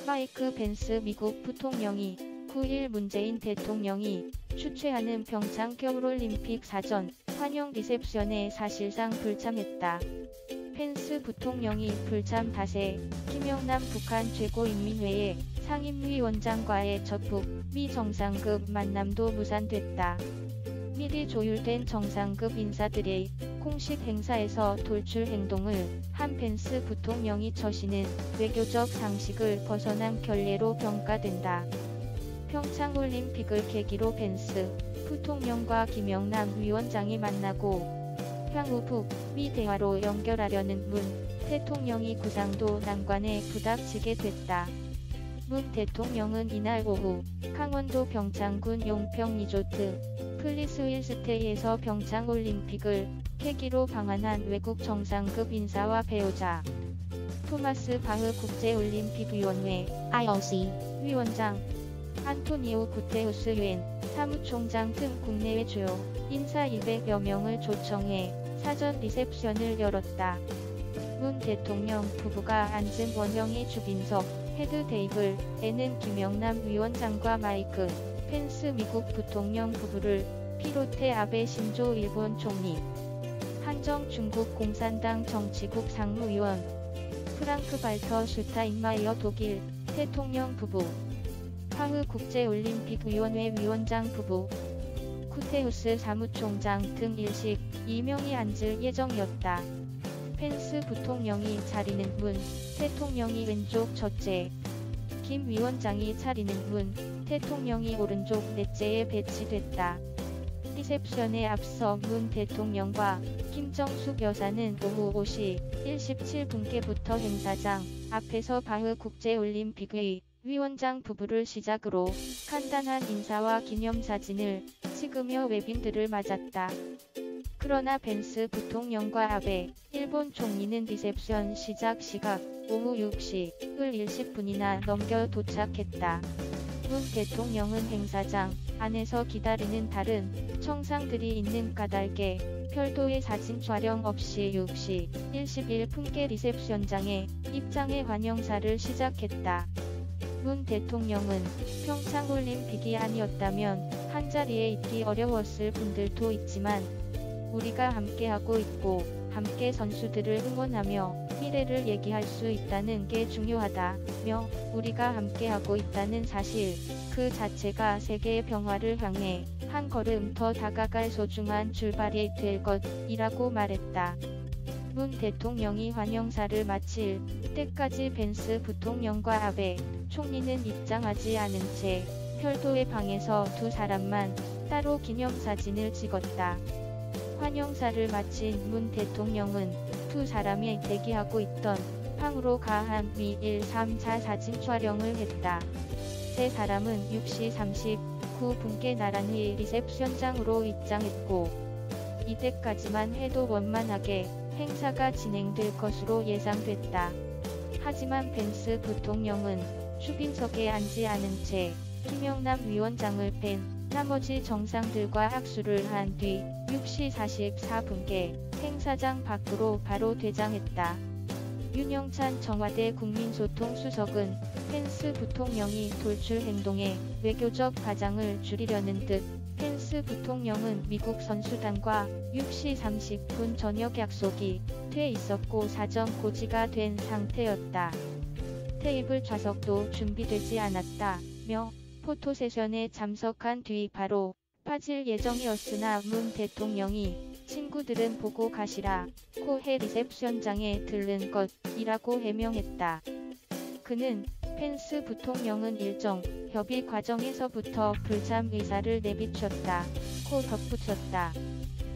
마이크 펜스 미국 부통령이 9일 문재인 대통령이 주최하는 평창 겨울올림픽 사전 환영 리셉션에 사실상 불참했다. 펜스 부통령이 불참 탓에 김영남 북한 최고인민회의 상임위원장과의 첫 북미 정상급 만남도 무산됐다. 미리 조율된 정상급 인사들의 공식 행사에서 돌출 행동을 한 펜스 부통령이 처시는 외교적 상식을 벗어난 결례로 평가된다. 평창올림픽을 계기로 펜스 부통령과 김영남 위원장이 만나고 향후 북미 대화로 연결하려는 문 대통령이 구상도 난관에 부닥치게 됐다. 문 대통령은 이날 오후 강원도 평창군 용평 리조트 플리스윌스테이에서 평창올림픽을 계기로 방한한 외국 정상급 인사와 배우자 토마스 바흐 국제올림픽위원회 (IOC) 위원장 안토니오 구테우스 유엔 사무총장 등 국내외 주요 인사 200여 명을 초청해 사전 리셉션을 열었다. 문 대통령 부부가 앉은 원형의 주빈석 헤드 테이블에는 김영남 위원장과 마이크 펜스 미국 부통령 부부를 비롯해 아베 신조 일본 총리, 한정 중국 공산당 정치국 상무위원, 프랑크 발터 슈타인마이어 독일 대통령 부부, 바흐 국제올림픽위원회 위원장 부부, 구테우스 사무총장 등 일식 2명이 앉을 예정이었다. 펜스 부통령이 차리는 문 대통령이 왼쪽 첫째, 김 위원장이 차리는 문 대통령이 오른쪽 넷째에 배치됐다. 리셉션에 앞서 문 대통령과 김정숙 여사는 오후 5시 17분께부터 행사장 앞에서 바흐 국제올림픽의 위원장 부부를 시작으로 간단한 인사와 기념사진을 찍으며 외빈들을 맞았다. 그러나 펜스 부통령과 아베 일본 총리는 리셉션 시작 시각 오후 6시을 10분이나 넘겨 도착했다. 문 대통령은 행사장 안에서 기다리는 다른 정상들이 있는 까닭에 별도의 사진 촬영 없이 6시 11분께 리셉션장에 입장해 환영사를 시작했다. 문 대통령은 평창올림픽이 아니었다면 한자리에 있기 어려웠을 분들도 있지만 우리가 함께하고 있고 함께 선수들을 응원하며 미래를 얘기할 수 있다는 게 중요하다며 우리가 함께하고 있다는 사실 그 자체가 세계의 평화를 향해 한 걸음 더 다가갈 소중한 출발이 될 것이라고 말했다. 문 대통령이 환영사를 마칠 때까지 펜스 부통령과 아베 총리는 입장하지 않은 채 별도의 방에서 두 사람만 따로 기념사진을 찍었다. 환영사를 마친 문 대통령은 두 사람이 대기하고 있던 방으로 가 한미 1, 3, 4 사진 촬영을 했다. 세 사람은 6시 39분께 나란히 리셉션장으로 입장했고 이때까지만 해도 원만하게 행사가 진행될 것으로 예상됐다. 하지만 펜스 부통령은 주빈석에 앉지 않은 채 김영남 위원장을 뺀 나머지 정상들과 악수를 한 뒤 6시 44분께 행사장 밖으로 바로 퇴장했다. 윤영찬 청와대 국민소통수석은 펜스 부통령이 돌출 행동에 외교적 파장을 줄이려는 듯 펜스 부통령은 미국 선수단과 6시 30분 저녁 약속이 돼 있었고 사전 고지가 된 상태였다. 테이블 좌석도 준비되지 않았다며 포토세션에 참석한 뒤 바로 빠질 예정이었으나 문 대통령이 친구들은 보고 가시라고 해 리셉션장에 들른 것이라고 해명했다. 그는 펜스 부통령은 일정 협의 과정에서부터 불참 의사를 내비쳤다고 덧붙였다.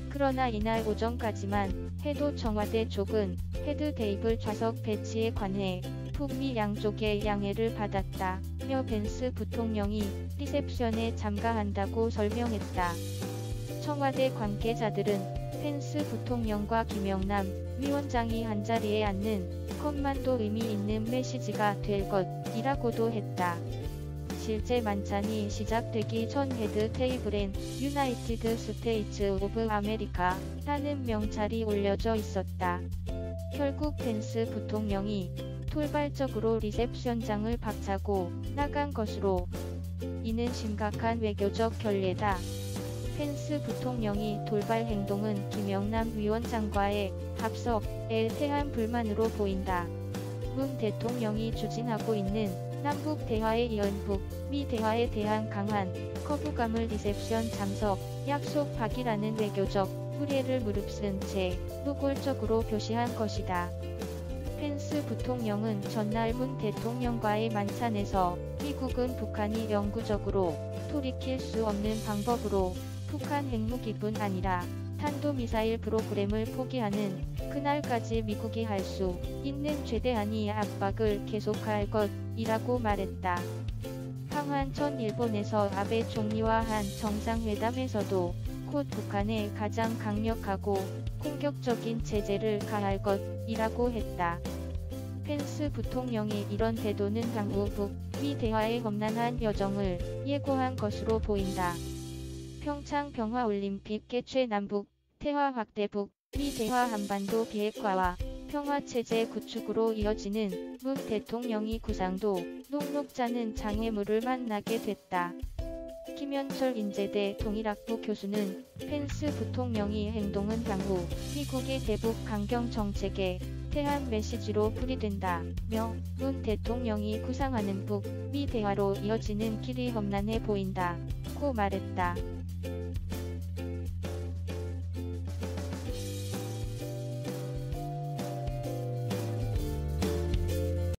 그러나 이날 오전까지만 해도 청와대 쪽은 헤드 테이블 좌석 배치에 관해 북미 양쪽의 양해를 받았다며 펜스 부통령이 리셉션에 참가한다고 설명했다. 청와대 관계자들은 펜스 부통령과 김영남 위원장이 한자리에 앉는 것만도 의미 있는 메시지가 될 것이라고도 했다. 실제 만찬이 시작되기 전 헤드 테이블엔 유나이티드 스테이츠 오브 아메리카라는 명찰이 올려져 있었다. 결국 펜스 부통령이 돌발적으로 리셉션장을 박차고 나간 것으로 이는 심각한 외교적 결례다. 펜스 부통령이 돌발 행동은 김영남 위원장과의 합석에 대한 불만으로 보인다. 문 대통령이 추진하고 있는 남북 대화에 이은 북미 대화에 대한 강한 거부감을 리셉션 참석 약속 파기라는 외교적 우려를 무릅쓴 채 노골적으로 표시한 것이다. 펜스 부통령은 전날 문 대통령과의 만찬에서 미국은 북한이 영구적으로 돌이킬 수 없는 방법으로 북한 핵무기뿐 아니라 탄도미사일 프로그램을 포기하는 그날까지 미국이 할 수 있는 최대한의 압박을 계속할 것이라고 말했다. 황한 전 일본에서 아베 총리와 한 정상회담에서도 곧 북한에 가장 강력하고 공격적인 제재를 가할 것이라고 했다. 펜스 부통령의 이런 태도는 향후 북미 대화의 험난한 여정을 예고한 것으로 보인다. 평창 평화올림픽 개최 남북 대화 확대 북미 대화 한반도 비핵화와 평화체제 구축으로 이어지는 문 대통령이 구상도 녹록잖은 장애물을 만나게 됐다. 김현철 인제대 통일학부 교수는 펜스 부통령의 행동은 향후 미국의 대북 강경 정책에 대한 메시지로 풀이된다며 문 대통령이 구상하는 북미 대화로 이어지는 길이 험난해 보인다고 말했다.